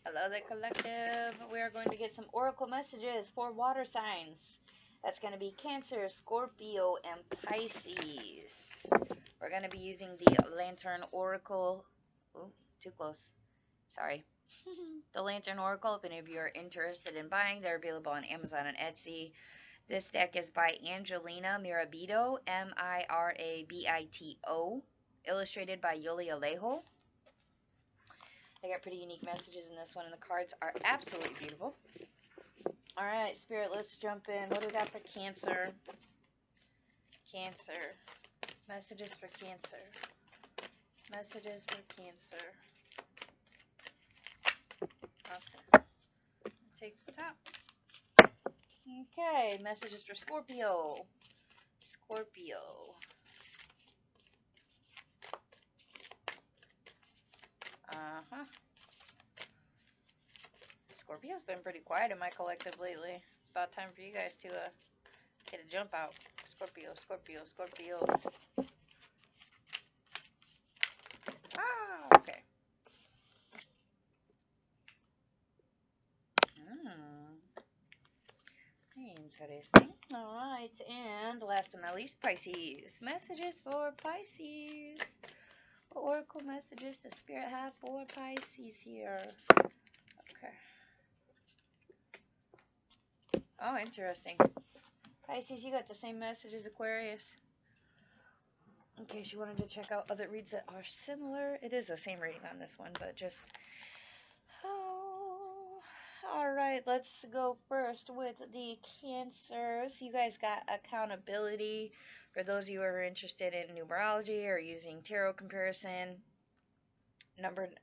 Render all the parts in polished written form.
Hello, the collective. We are going to get some oracle messages for water signs. That's going to be Cancer, Scorpio, and Pisces. We're going to be using the Lantern Oracle. Oh, too close. Sorry. The Lantern Oracle, if any of you are interested in buying, they're available on Amazon and Etsy. This deck is by Angelina Mirabito, Mirabito, illustrated by Yoli Alejo. They got pretty unique messages in this one, and the cards are absolutely beautiful. Alright, Spirit, let's jump in. What do we got for Cancer? Cancer. Messages for Cancer. Messages for Cancer. Okay. Take the top. Okay, messages for Scorpio. Scorpio. Uh-huh. Scorpio's been pretty quiet in my collective lately. It's about time for you guys to get a jump out. Scorpio, Scorpio, Scorpio. Ah, okay. Interesting. Alright, and last but not least, Pisces. Messages for Pisces. Oracle messages the Spirit have for Pisces here. Okay. Oh, interesting. Pisces, you got the same message as Aquarius. In case you wanted to check out other reads that are similar. It is the same reading on this one, but just... Oh. Alright, let's go first with the Cancers. You guys got accountability. For those of you who are interested in numerology or using tarot comparison,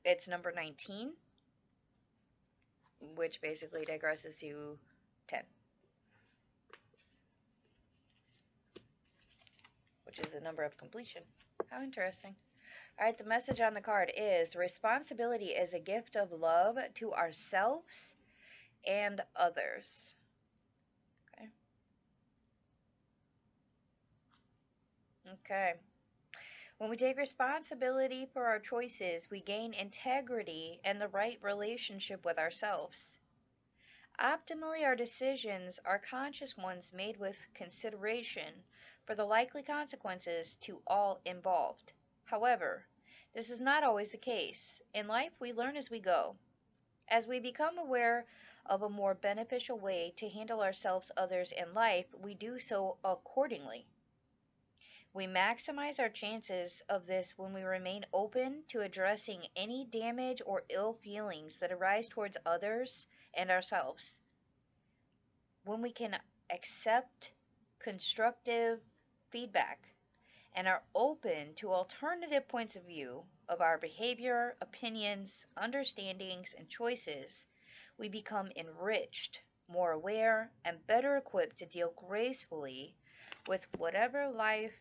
it's number 19, which basically digresses to 10, which is the number of completion. How interesting. Alright, the message on the card is responsibility is a gift of love to ourselves and others. Okay. Okay. When we take responsibility for our choices, we gain integrity and the right relationship with ourselves. Optimally, our decisions are conscious ones made with consideration for the likely consequences to all involved. However, this is not always the case. In life, we learn as we go. As we become aware of a more beneficial way to handle ourselves, others, and life, we do so accordingly. We maximize our chances of this when we remain open to addressing any damage or ill feelings that arise towards others and ourselves. When we can accept constructive feedback and are open to alternative points of view of our behavior, opinions, understandings, and choices, we become enriched, more aware, and better equipped to deal gracefully with whatever life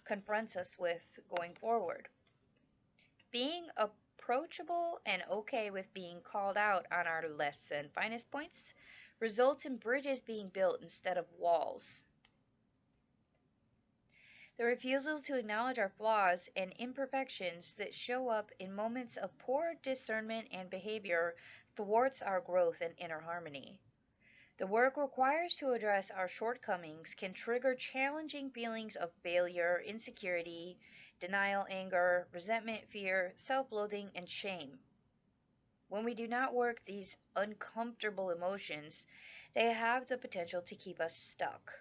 confronts us with going forward. Being approachable and okay with being called out on our less than finest points results in bridges being built instead of walls. The refusal to acknowledge our flaws and imperfections that show up in moments of poor discernment and behavior thwarts our growth and inner harmony. The work required to address our shortcomings can trigger challenging feelings of failure, insecurity, denial, anger, resentment, fear, self-loathing, and shame. When we do not work these uncomfortable emotions, they have the potential to keep us stuck.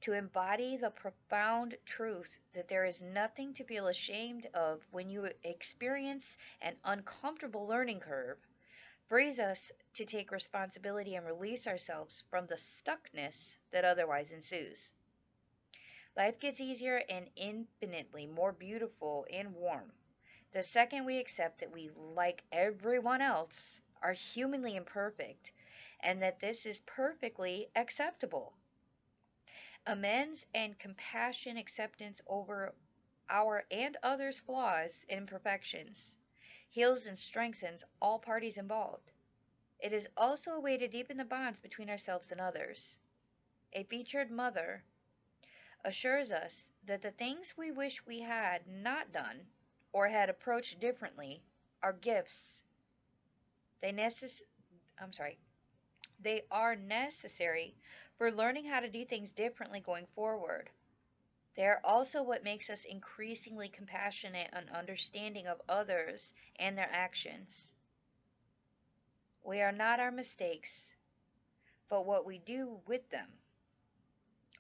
To embody the profound truth that there is nothing to feel ashamed of when you experience an uncomfortable learning curve, frees us to take responsibility and release ourselves from the stuckness that otherwise ensues. Life gets easier and infinitely more beautiful and warm the second we accept that we, like everyone else, are humanly imperfect and that this is perfectly acceptable. Amends and compassion acceptance over our and others' flaws and imperfections heals and strengthens all parties involved. It is also a way to deepen the bonds between ourselves and others. A featured mother assures us that the things we wish we had not done or had approached differently are gifts. They necess- I'm sorry. They are necessary for learning how to do things differently going forward. They are also what makes us increasingly compassionate and understanding of others and their actions. We are not our mistakes, but what we do with them.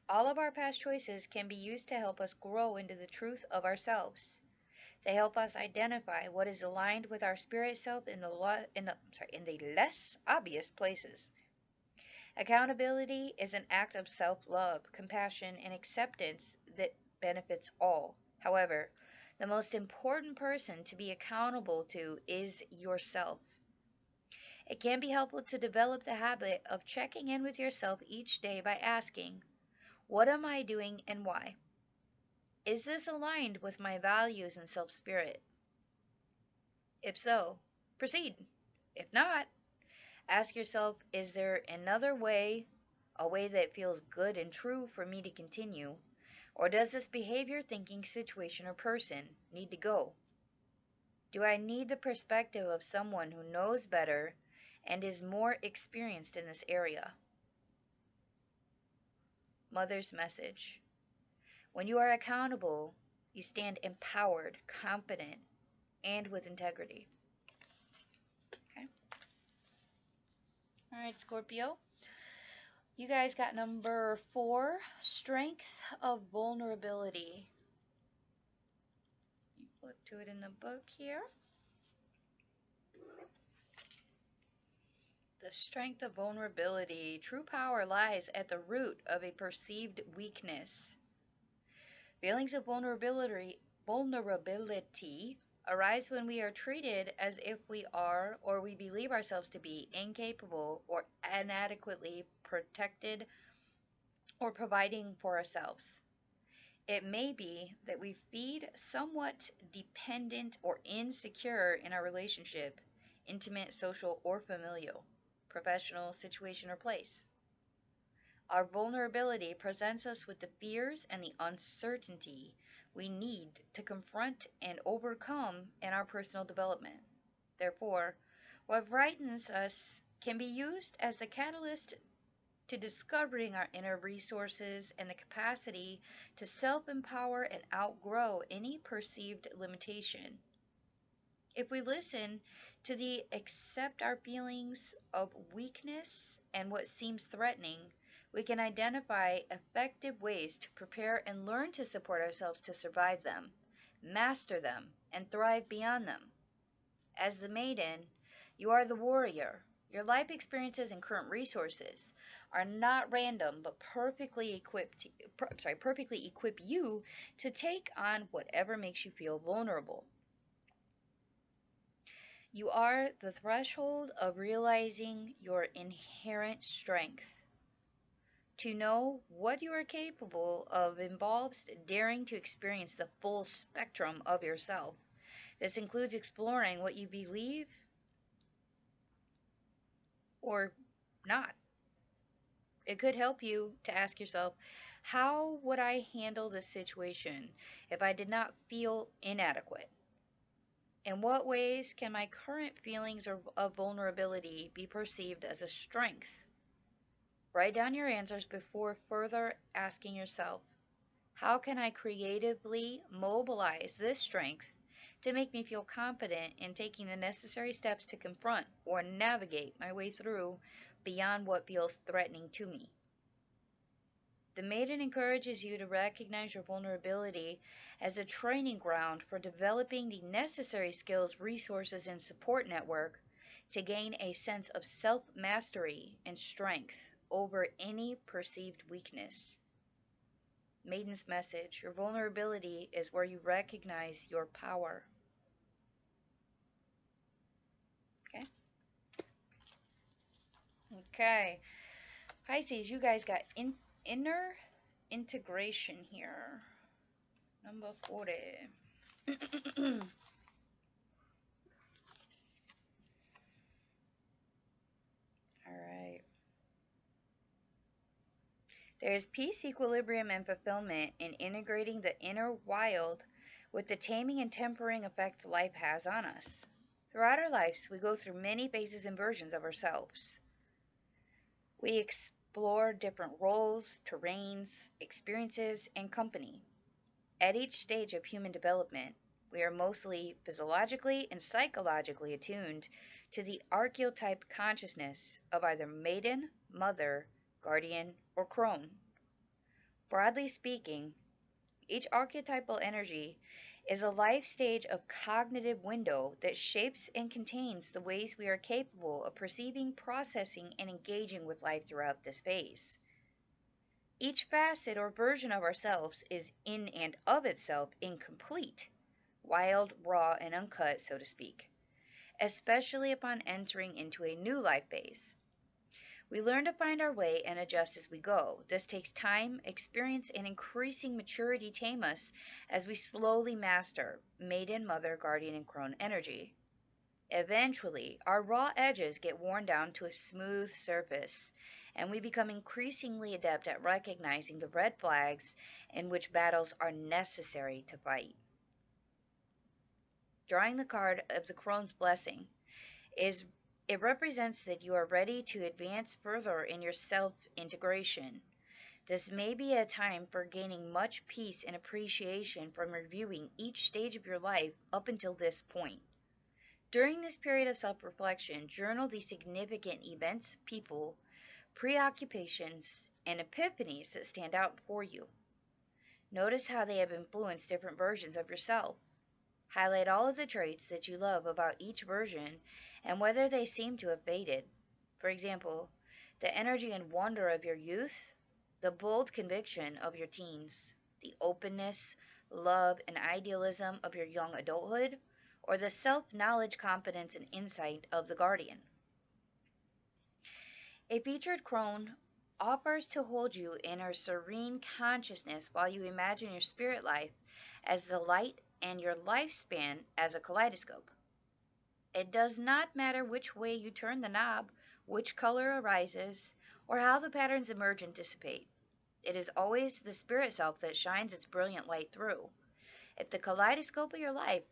All of our past choices can be used to help us grow into the truth of ourselves. They help us identify what is aligned with our spirit self in the less obvious places. Accountability is an act of self-love, compassion, and acceptance that benefits all. However, the most important person to be accountable to is yourself. It can be helpful to develop the habit of checking in with yourself each day by asking, what am I doing and why? Is this aligned with my values and self-spirit? If so, proceed. If not, ask yourself, is there another way, a way that feels good and true for me to continue? Or does this behavior, thinking, situation, or person need to go? Do I need the perspective of someone who knows better and is more experienced in this area? Mother's message. When you are accountable, you stand empowered, confident, and with integrity. Okay? All right, Scorpio. You guys got number 4, strength of vulnerability. You flip to it in the book here. The strength of vulnerability. True power lies at the root of a perceived weakness. Feelings of vulnerability arise when we are treated as if we are or we believe ourselves to be incapable or inadequately protected or providing for ourselves. It may be that we feed somewhat dependent or insecure in our relationship, intimate, social, or familial, professional, situation, or place. Our vulnerability presents us with the fears and the uncertainty we need to confront and overcome in our personal development. Therefore, what frightens us can be used as the catalyst to discovering our inner resources and the capacity to self-empower and outgrow any perceived limitation. If we listen to the accept our feelings of weakness and what seems threatening, we can identify effective ways to prepare and learn to support ourselves to survive them, master them, and thrive beyond them. As the maiden, you are the warrior. Your life experiences and current resources are not random, but perfectly equip you to take on whatever makes you feel vulnerable. You are the threshold of realizing your inherent strength. To know what you are capable of involves daring to experience the full spectrum of yourself. This includes exploring what you believe or not. It could help you to ask yourself, how would I handle this situation if I did not feel inadequate? In what ways can my current feelings of vulnerability be perceived as a strength? Write down your answers before further asking yourself, how can I creatively mobilize this strength to make me feel confident in taking the necessary steps to confront or navigate my way through beyond what feels threatening to me? The maiden encourages you to recognize your vulnerability as a training ground for developing the necessary skills, resources, and support network to gain a sense of self-mastery and strength over any perceived weakness. Maiden's message: your vulnerability is where you recognize your power. Okay? Okay. Pisces, you guys got inner integration here. Number 40. Alright. There is peace, equilibrium, and fulfillment in integrating the inner wild with the taming and tempering effect life has on us. Throughout our lives, we go through many phases and versions of ourselves. We explore different roles, terrains, experiences, and company. At each stage of human development, we are mostly physiologically and psychologically attuned to the archetype consciousness of either maiden, mother, guardian, or crone. Broadly speaking, each archetypal energy is a life stage of cognitive window that shapes and contains the ways we are capable of perceiving, processing, and engaging with life throughout this phase. Each facet or version of ourselves is in and of itself incomplete, wild, raw, and uncut, so to speak, especially upon entering into a new life phase. We learn to find our way and adjust as we go. This takes time, experience, and increasing maturity tame us as we slowly master maiden, mother, guardian, and crone energy. Eventually, our raw edges get worn down to a smooth surface, and we become increasingly adept at recognizing the red flags in which battles are necessary to fight. Drawing the card of the crone's blessing is it represents that you are ready to advance further in your self-integration. This may be a time for gaining much peace and appreciation from reviewing each stage of your life up until this point. During this period of self-reflection, journal the significant events, people, preoccupations, and epiphanies that stand out for you. Notice how they have influenced different versions of yourself. Highlight all of the traits that you love about each version and whether they seem to have faded. For example, the energy and wonder of your youth, the bold conviction of your teens, the openness, love, and idealism of your young adulthood, or the self-knowledge, confidence, and insight of the guardian. A featured crone offers to hold you in her serene consciousness while you imagine your spirit life as the light and your lifespan as a kaleidoscope. It does not matter which way you turn the knob, which color arises, or how the patterns emerge and dissipate. It is always the spirit self that shines its brilliant light through. If the kaleidoscope of your life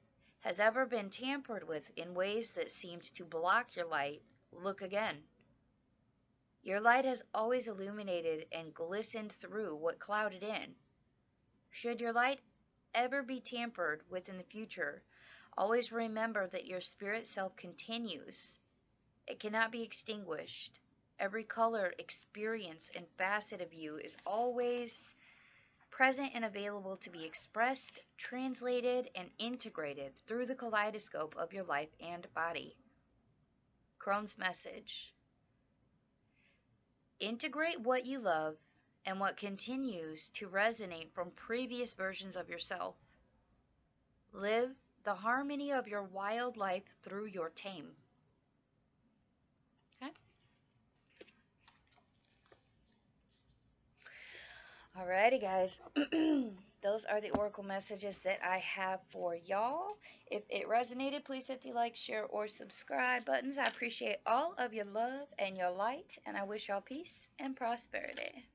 has ever been tampered with in ways that seemed to block your light, look again. Your light has always illuminated and glistened through what clouded in. Should your light ever be tampered with in the future, always remember that your spirit self continues. It cannot be extinguished. Every color, experience, and facet of you is always present and available to be expressed, translated, and integrated through the kaleidoscope of your life and body. Crone's message: integrate what you love and what continues to resonate from previous versions of yourself. Live the harmony of your wild life through your tame. Okay? Alrighty, guys. Those are the oracle messages that I have for y'all. If it resonated, please hit the like, share, or subscribe buttons. I appreciate all of your love and your light, and I wish y'all peace and prosperity.